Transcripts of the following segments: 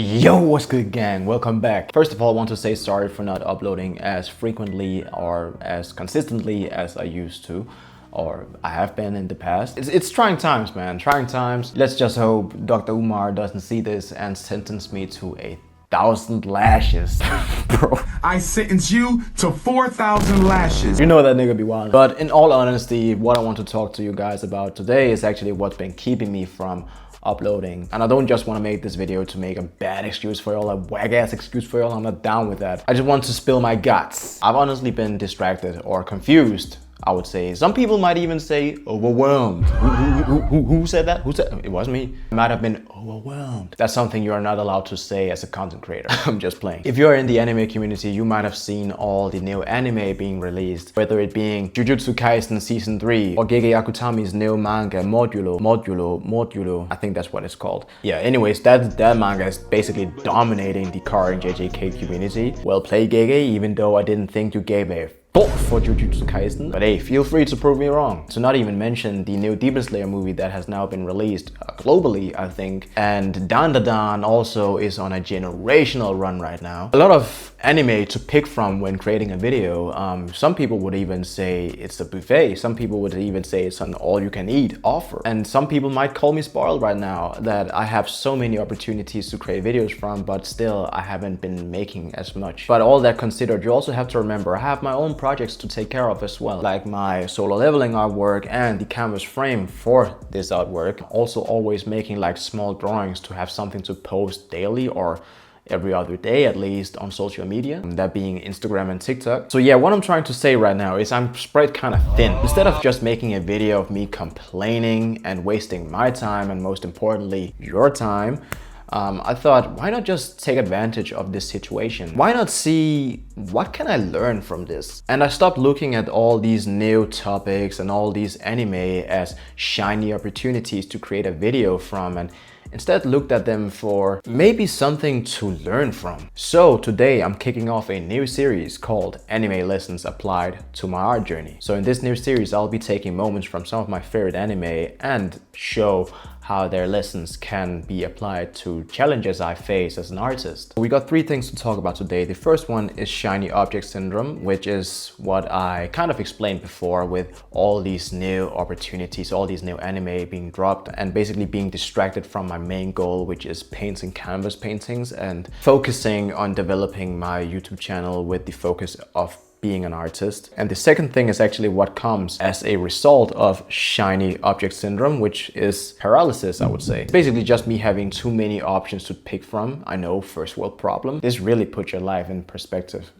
Yo, what's good, gang? Welcome back. First of all, I want to say sorry for not uploading as frequently or as consistently as I used to, or I have been in the past. It's trying times, man. Trying times. Let's just hope Dr. Umar doesn't see this and sentence me to 1,000 lashes. Bro, I sentence you to 4,000 lashes. you know that nigga be wild. But in all honesty, what I want to talk to you guys about today is actually what's been keeping me from uploading. And I don't just want to make this video to make a bad excuse for y'all, a wag ass excuse for y'all. I'm not down with that. I just want to spill my guts. I've honestly been distracted or confused, I would say. Some people might even say overwhelmed. Who said that? Who said? It wasn't me. I might have been overwhelmed. That's something you are not allowed to say as a content creator. I'm just playing. If you're in the anime community, you might have seen all the new anime being released, whether it being Jujutsu Kaisen Season 3 or Gege Akutami's new manga Modulo. I think that's what it's called. Yeah, anyways, that manga is basically dominating the current JJK community. Well played, Gege, even though I didn't think you gave a for Jujutsu Kaisen. But hey, feel free to prove me wrong. To not even mention the new Demon Slayer movie that has now been released globally, I think. And Dan also is on a generational run right now. A lot of anime to pick from when creating a video. Some people would even say it's a buffet. Some people would even say it's an all-you-can-eat offer. And some people might call me spoiled right now that I have so many opportunities to create videos from, but still I haven't been making as much. But all that considered, you also have to remember I have my own projects to take care of as well, like my solo leveling artwork and the canvas frame for this artwork. Also always making like small drawings to have something to post daily or every other day at least on social media, that being Instagram and TikTok. So yeah, what I'm trying to say right now is I'm spread kind of thin. Instead of just making a video of me complaining and wasting my time and most importantly your time, I thought, why not just take advantage of this situation? Why not see what can I learn from this? And I stopped looking at all these new topics and all these anime as shiny opportunities to create a video from, and instead looked at them for maybe something to learn from. So today I'm kicking off a new series called Anime Lessons Applied to My Art Journey. So in this new series, I'll be taking moments from some of my favorite anime and show how their lessons can be applied to challenges I face as an artist. We got 3 things to talk about today. The first one is shiny object syndrome, which is what I kind of explained before with all these new opportunities, all these new anime being dropped and basically being distracted from my main goal, which is painting canvas paintings and focusing on developing my YouTube channel with the focus of being an artist. And the second thing is actually what comes as a result of shiny object syndrome, which is paralysis, I would say. It's basically just me having too many options to pick from. I know, first world problem. This really puts your life in perspective.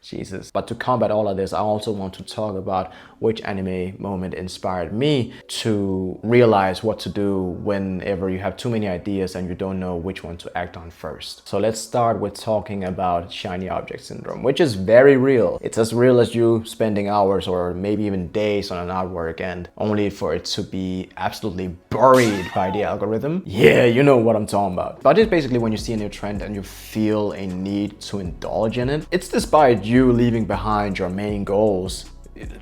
Jesus. But to combat all of this, I also want to talk about which anime moment inspired me to realize what to do whenever you have too many ideas and you don't know which one to act on first. So let's start with talking about shiny object syndrome, which is very real. It's as real as you spending hours or maybe even days on an artwork and only for it to be absolutely buried by the algorithm. Yeah, you know what I'm talking about. But it's basically when you see a new trend and you feel a need to indulge in it. It's despite you leaving behind your main goals.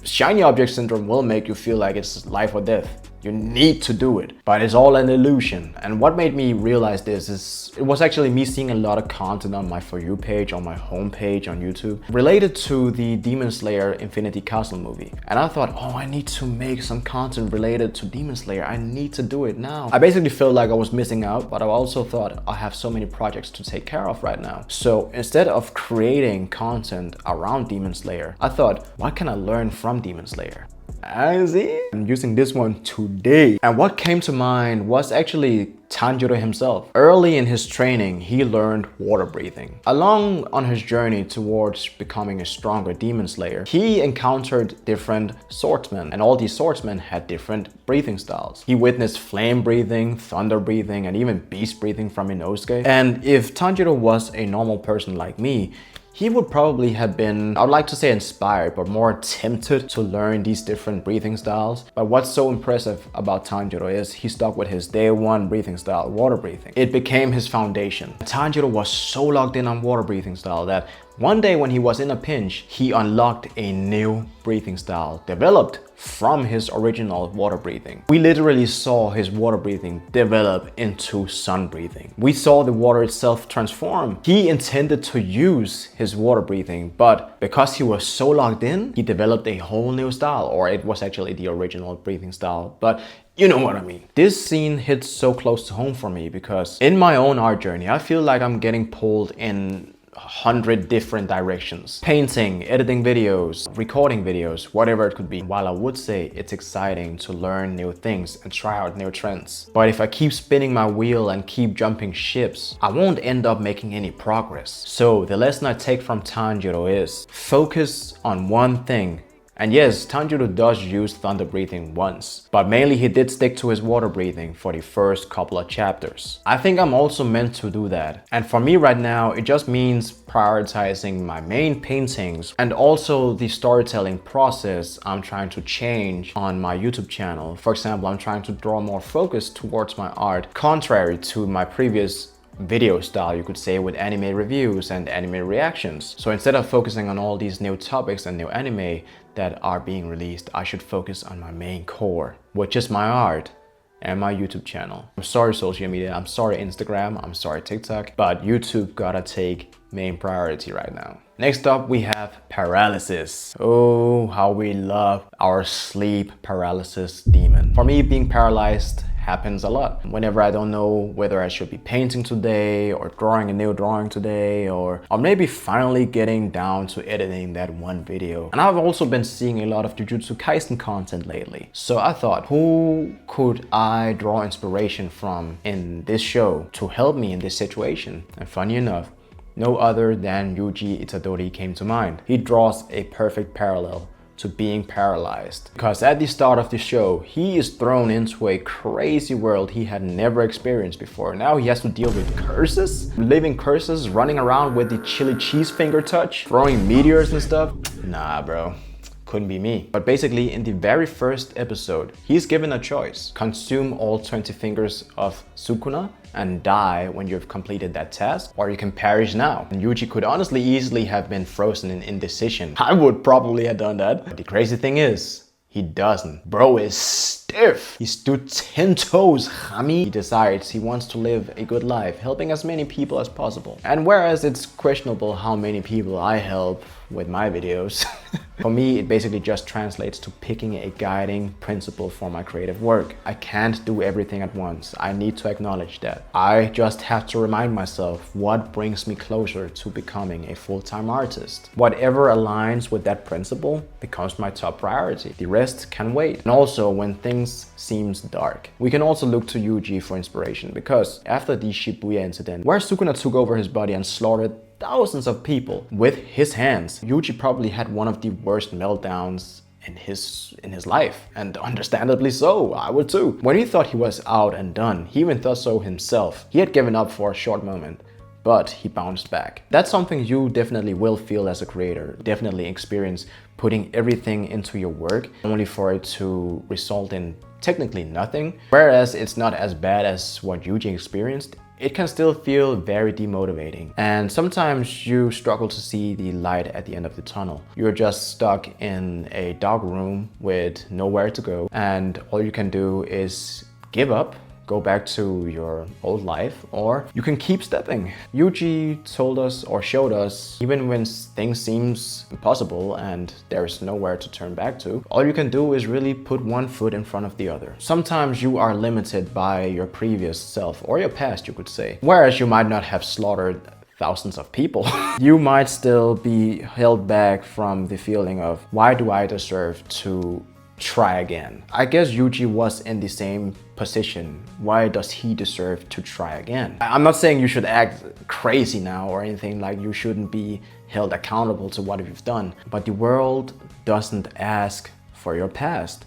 Shiny object syndrome will make you feel like it's life or death. You need to do it, but it's all an illusion. And what made me realize this is it was actually me seeing a lot of content on my For You page, on my homepage on YouTube, related to the Demon Slayer Infinity Castle movie. And I thought, oh, I need to make some content related to Demon Slayer. I need to do it now. I basically felt like I was missing out, but I also thought I have so many projects to take care of right now. So instead of creating content around Demon Slayer, I thought, what can I learn from Demon Slayer? I'm using this one today. And what came to mind was actually Tanjiro himself. Early in his training, he learned water breathing. Along on his journey towards becoming a stronger demon slayer, he encountered different swordsmen, and all these swordsmen had different breathing styles. He witnessed flame breathing, thunder breathing, and even beast breathing from Inosuke. And if Tanjiro was a normal person like me, he would probably have been, I would like to say inspired, but more tempted to learn these different breathing styles. But what's so impressive about Tanjiro is he stuck with his day one breathing style, water breathing. It became his foundation. Tanjiro was so locked in on water breathing style that One day when he was in a pinch, he unlocked a new breathing style developed from his original water breathing. We literally saw his water breathing develop into sun breathing. We saw the water itself transform. He intended to use his water breathing, but because he was so locked in, he developed a whole new style, or it was actually the original breathing style, but you know what I mean. This scene hits so close to home for me because in my own art journey, I feel like I'm getting pulled in 100 different directions. Painting, editing videos, recording videos, whatever it could be. While I would say it's exciting to learn new things and try out new trends, but if I keep spinning my wheel and keep jumping ships, I won't end up making any progress. So the lesson I take from Tanjiro is focus on one thing. And yes, Tanjiro does use thunder breathing once, but mainly he did stick to his water breathing for the first couple of chapters. I think I'm also meant to do that. And for me right now, it just means prioritizing my main paintings and also the storytelling process I'm trying to change on my YouTube channel. For example, I'm trying to draw more focus towards my art, contrary to my previous video style, you could say, with anime reviews and anime reactions. So instead of focusing on all these new topics and new anime that are being released, I should focus on my main core, which is my art and my YouTube channel. I'm sorry social media, I'm sorry Instagram, I'm sorry TikTok, but YouTube gotta take main priority right now. Next up we have paralysis. Oh, how we love our sleep paralysis demon. For me, being paralyzed happens a lot. Whenever I don't know whether I should be painting today or drawing a new drawing today, or maybe finally getting down to editing that one video. And I've also been seeing a lot of Jujutsu Kaisen content lately. So I thought, who could I draw inspiration from in this show to help me in this situation? And funny enough, no other than Yuji Itadori came to mind. He draws a perfect parallel to being paralyzed. Because at the start of the show, he is thrown into a crazy world he had never experienced before. Now he has to deal with curses, living curses, running around with the chili cheese finger touch, throwing meteors and stuff. Nah, bro. Couldn't be me. But basically, in the very first episode, he's given a choice. Consume all 20 fingers of Sukuna and die when you've completed that task, or you can perish now. And Yuji could honestly easily have been frozen in indecision. I would probably have done that. But the crazy thing is, he doesn't. Bro is stiff. He stood 10 toes, homie. He decides he wants to live a good life, helping as many people as possible. And whereas it's questionable how many people I help with my videos, for me it basically just translates to picking a guiding principle for my creative work. I can't do everything at once. I need to acknowledge that. I just have to remind myself what brings me closer to becoming a full-time artist. Whatever aligns with that principle becomes my top priority. The rest can wait. And also, when things seems dark, we can also look to Yuji for inspiration, because after the Shibuya incident, where Sukuna took over his body and slaughtered thousands of people with his hands, Yuji probably had one of the worst meltdowns in his life, and understandably so. I would too. When he thought he was out and done, he even thought so himself. He had given up for a short moment, but he bounced back. That's something you definitely will feel as a creator, definitely experience putting everything into your work only for it to result in technically nothing. Whereas it's not as bad as what Yuji experienced, it can still feel very demotivating. And sometimes you struggle to see the light at the end of the tunnel. You're just stuck in a dark room with nowhere to go, and all you can do is give up, go back to your old life, or you can keep stepping. Yuji told us, or showed us, even when things seems impossible and there's nowhere to turn back to, all you can do is really put one foot in front of the other. Sometimes you are limited by your previous self, or your past, you could say. Whereas you might not have slaughtered thousands of people, you might still be held back from the feeling of, why do I deserve to try again? I guess Yuji was in the same position. Why does he deserve to try again? I'm not saying you should act crazy now or anything, like you shouldn't be held accountable to what you've done, but the world doesn't ask for your past.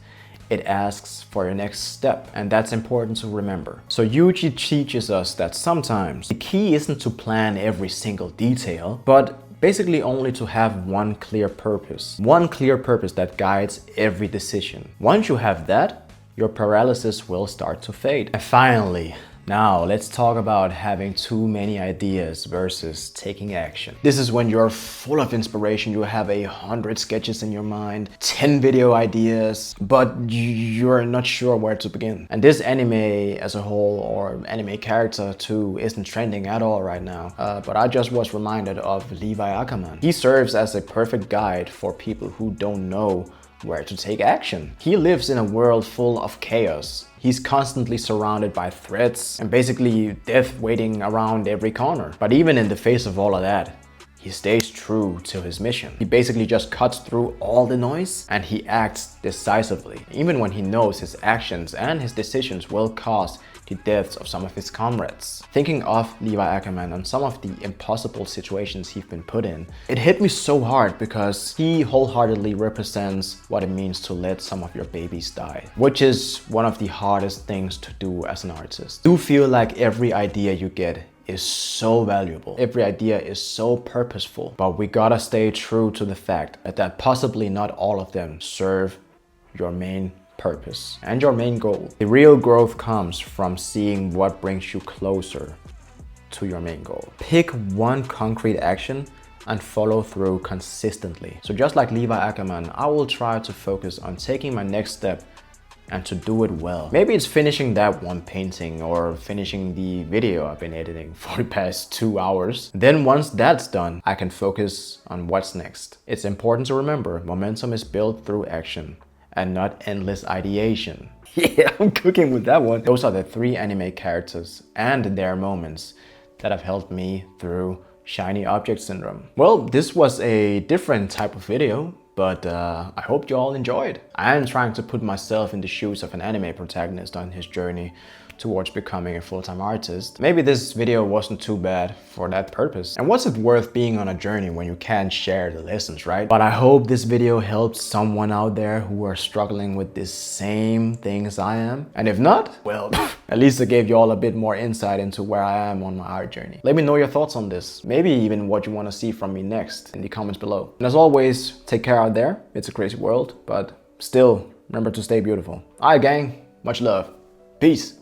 It asks for your next step, and that's important to remember. So Yuji teaches us that sometimes the key isn't to plan every single detail, but basically only to have one clear purpose. One clear purpose that guides every decision. Once you have that, your paralysis will start to fade. And finally, Now, let's talk about having too many ideas versus taking action. This is when you're full of inspiration, you have 100 sketches in your mind, 10 video ideas, but you're not sure where to begin. And this anime as a whole, or anime character too, isn't trending at all right now. But I just was reminded of Levi Ackerman. He serves as a perfect guide for people who don't know where to take action. He lives in a world full of chaos. He's constantly surrounded by threats and basically death waiting around every corner. But even in the face of all of that, he stays true to his mission. He basically just cuts through all the noise and he acts decisively, even when he knows his actions and his decisions will cause the deaths of some of his comrades. Thinking of Levi Ackerman and some of the impossible situations he's been put in, it hit me so hard because he wholeheartedly represents what it means to let some of your babies die, which is one of the hardest things to do as an artist. Do feel like every idea you get is so valuable. Every idea is so purposeful, but we gotta stay true to the fact that possibly not all of them serve your main purpose and your main goal. The real growth comes from seeing what brings you closer to your main goal. Pick one concrete action and follow through consistently. So just like Levi Ackerman, I will try to focus on taking my next step and to do it well. Maybe it's finishing that one painting or finishing the video I've been editing for the past 2 hours. Then once that's done, I can focus on what's next. It's important to remember momentum is built through action and not endless ideation. Yeah, I'm cooking with that one. Those are the 3 anime characters and their moments that have helped me through shiny object syndrome. Well, this was a different type of video, but I hope you all enjoyed. I am trying to put myself in the shoes of an anime protagonist on his journey towards becoming a full-time artist. Maybe this video wasn't too bad for that purpose. And what's it worth being on a journey when you can't share the lessons, right? But I hope this video helped someone out there who are struggling with the same things I am. And if not, well, at least I gave you all a bit more insight into where I am on my art journey. Let me know your thoughts on this. Maybe even what you want to see from me next in the comments below. And as always, take care out there. It's a crazy world, but still remember to stay beautiful. All right, gang, much love. Peace.